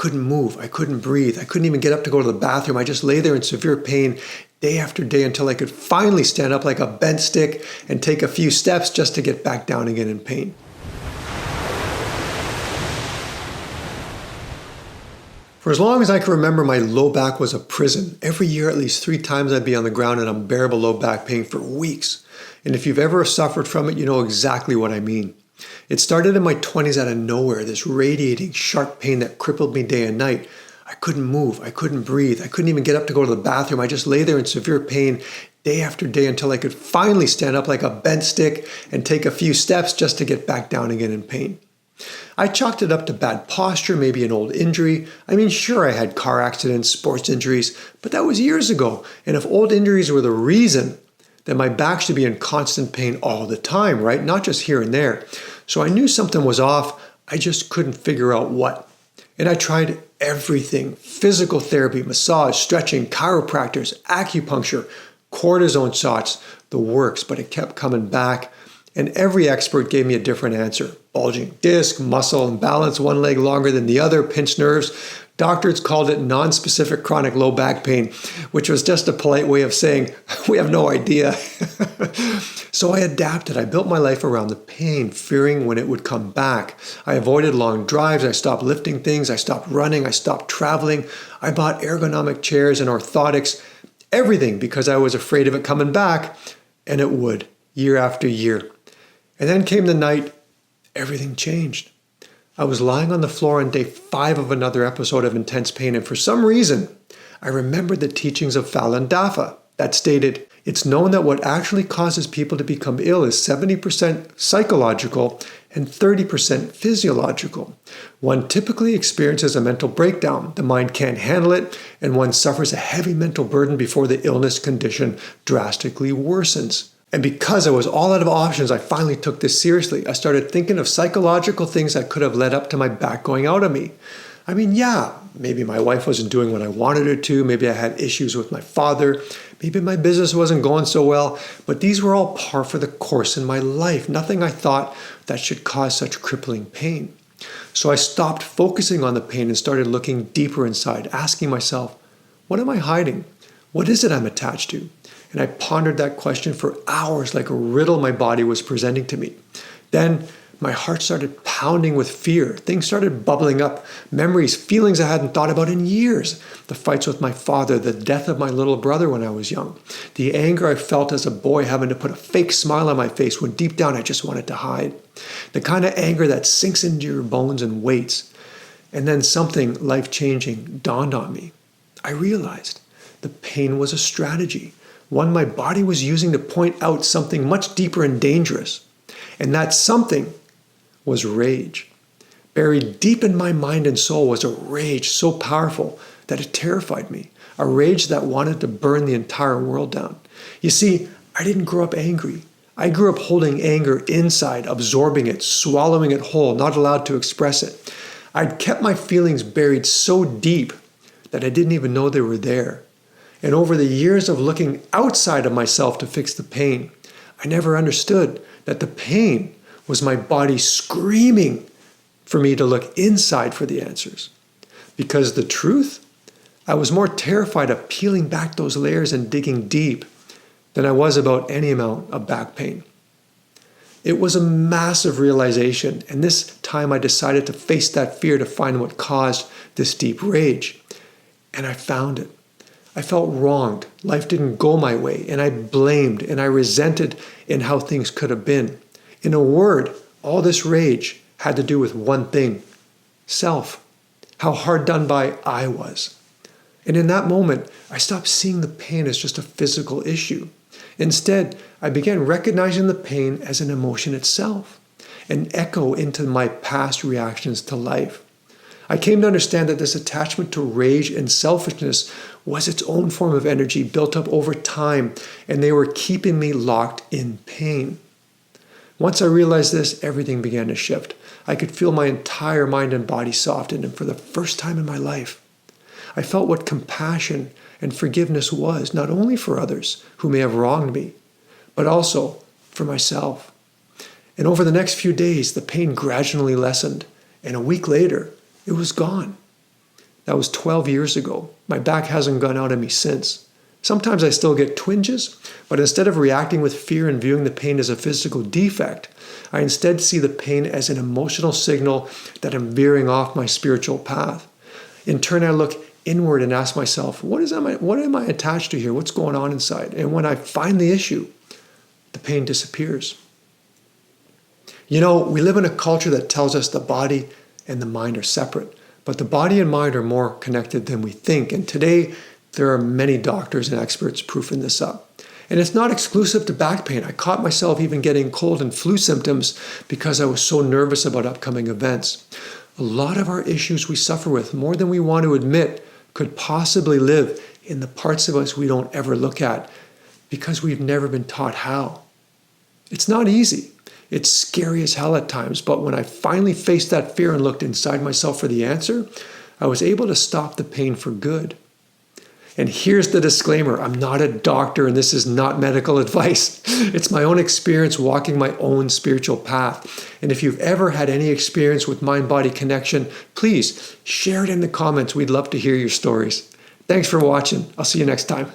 couldn't move. I couldn't breathe. I couldn't even get up to go to the bathroom. I just lay there in severe pain day after day until I could finally stand up like a bent stick and take a few steps just to get back down again in pain. For as long as I can remember, my low back was a prison. Every year, at least 3 times, I'd be on the ground in unbearable low back pain for weeks. And if you've ever suffered from it, you know exactly what I mean. It started in my 20s out of nowhere, this radiating, sharp pain that crippled me day and night. I couldn't move. I couldn't breathe. I couldn't even get up to go to the bathroom. I just lay there in severe pain day after day until I could finally stand up like a bent stick and take a few steps just to get back down again in pain. I chalked it up to bad posture, maybe an old injury. I mean, sure, I had car accidents, sports injuries, but that was years ago. And if old injuries were the reason, then my back should be in constant pain all the time, right? Not just here and there. So I knew something was off. I just couldn't figure out what. And I tried everything: physical therapy, massage, stretching, chiropractors, acupuncture, cortisone shots, the works, but it kept coming back. And every expert gave me a different answer. Bulging disc, muscle imbalance, one leg longer than the other, pinched nerves. Doctors called it non-specific chronic low back pain, which was just a polite way of saying, we have no idea. So I adapted. I built my life around the pain, fearing when it would come back. I avoided long drives. I stopped lifting things. I stopped running. I stopped traveling. I bought ergonomic chairs and orthotics, everything because I was afraid of it coming back, and it would, year after year. And then came the night everything changed. I was lying on the floor on day 5 of another episode of intense pain, and for some reason, I remembered the teachings of Falun Dafa that stated, it's known that what actually causes people to become ill is 70% psychological and 30% physiological. One typically experiences a mental breakdown. The mind can't handle it, and one suffers a heavy mental burden before the illness condition drastically worsens. And because I was all out of options, I finally took this seriously. I started thinking of psychological things that could have led up to my back going out of me. I mean, yeah, maybe my wife wasn't doing what I wanted her to. Maybe I had issues with my father. Maybe my business wasn't going so well. But these were all par for the course in my life. Nothing I thought that should cause such crippling pain. So I stopped focusing on the pain and started looking deeper inside, asking myself, what am I hiding? What is it I'm attached to? And I pondered that question for hours like a riddle my body was presenting to me. Then my heart started pounding with fear. Things started bubbling up. Memories, feelings I hadn't thought about in years. The fights with my father, the death of my little brother when I was young. The anger I felt as a boy having to put a fake smile on my face when deep down I just wanted to hide. The kind of anger that sinks into your bones and waits. And then something life-changing dawned on me. I realized the pain was a strategy. One my body was using to point out something much deeper and dangerous. And that something was rage. Buried deep in my mind and soul was a rage so powerful that it terrified me. A rage that wanted to burn the entire world down. You see, I didn't grow up angry. I grew up holding anger inside, absorbing it, swallowing it whole, not allowed to express it. I'd kept my feelings buried so deep that I didn't even know they were there. And over the years of looking outside of myself to fix the pain, I never understood that the pain was my body screaming for me to look inside for the answers. Because the truth, I was more terrified of peeling back those layers and digging deep than I was about any amount of back pain. It was a massive realization, and this time I decided to face that fear to find what caused this deep rage. And I found it. I felt wronged. Life didn't go my way, and I blamed and I resented in how things could have been. In a word, all this rage had to do with one thing: self. How hard done by I was. And in that moment, I stopped seeing the pain as just a physical issue. Instead, I began recognizing the pain as an emotion itself, an echo into my past reactions to life. I came to understand that this attachment to rage and selfishness was its own form of energy built up over time, and they were keeping me locked in pain. Once I realized this, everything began to shift. I could feel my entire mind and body soften, and for the first time in my life, I felt what compassion and forgiveness was, not only for others who may have wronged me, but also for myself. And over the next few days, the pain gradually lessened, and a week later, it was gone. That was 12 years ago. My back hasn't gone out of me since. Sometimes I still get twinges, but instead of reacting with fear and viewing the pain as a physical defect, I instead see the pain as an emotional signal that I'm veering off my spiritual path. In turn, I look inward and ask myself, what am I attached to here? What's going on inside? And when I find the issue, the pain disappears. You know, we live in a culture that tells us the body and the mind are separate, but the body and mind are more connected than we think. And today, there are many doctors and experts proofing this up. And it's not exclusive to back pain. I caught myself even getting cold and flu symptoms because I was so nervous about upcoming events. A lot of our issues we suffer with, more than we want to admit, could possibly live in the parts of us we don't ever look at because we've never been taught how. It's not easy. It's scary as hell at times, but when I finally faced that fear and looked inside myself for the answer, I was able to stop the pain for good. And here's the disclaimer, I'm not a doctor and this is not medical advice. It's my own experience walking my own spiritual path. And if you've ever had any experience with mind-body connection, please share it in the comments. We'd love to hear your stories. Thanks for watching. I'll see you next time.